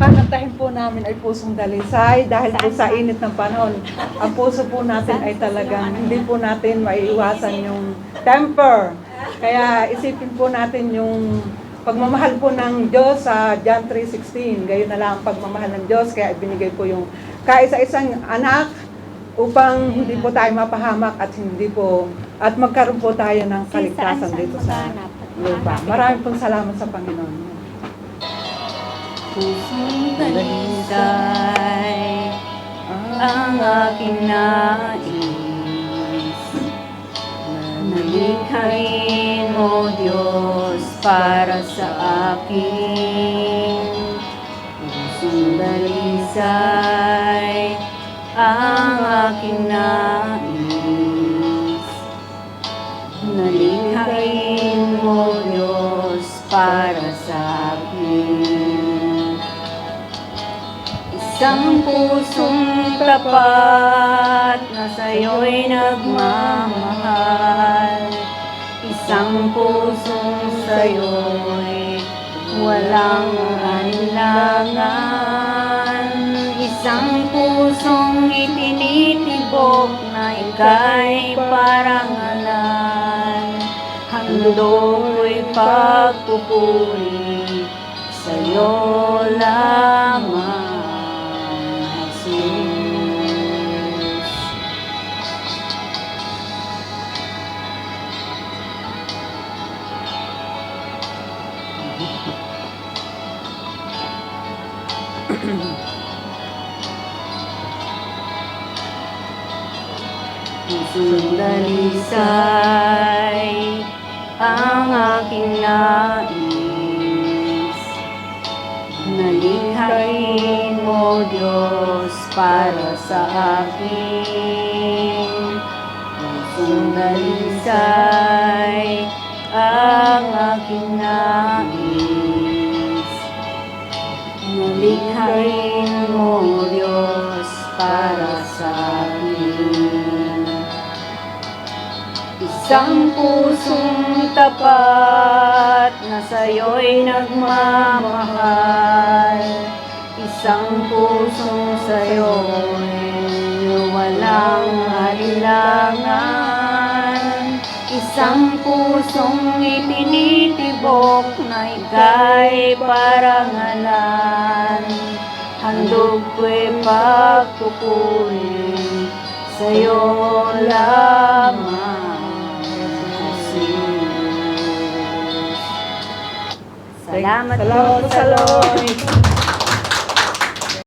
kakantahin po namin ay Pusong Dalisay dahil po sa init ng panahon. Ang puso po natin ay talagang hindi po natin maiiwasan yung temper. Kaya isipin po natin yung pagmamahal po ng Diyos sa John 3:16. Gayon na lang ang pagmamahal ng Diyos. Kaya ibinigay po yung kaisa-isang anak upang hindi po tayo mapahamak at magkaroon po tayo ng kaligtasan dito sa lupa. Maraming pong salamat sa Panginoon. Pusong dalisay ang aking nais, nalikhain mo Diyos para sa akin. Pusong dalisay ang aking nais, nalikhain mo Diyos para sa akin. Isang pusong tapat na sa'yo'y nagmamahal, isang pusong sa'yo'y walang alinlangan, isang pusong itinitibok na ika'y parangalan, handog ko'y pagpupuri sa'yo lamang. Pusong dalisay ang aking nais, nalikhain mo Diyos para sa akin. Pusong dalisay ang aking nais, nalikhain mo Diyos para sa akin. Isang pusong tapat na sa'yo'y nagmamahal, isang pusong sa'yo'y walang alinlangan, isang pusong itinitibok na ika'y parangalan, handog ko'y pagpupuri sa'yo lamang. Salamat po sa Lord.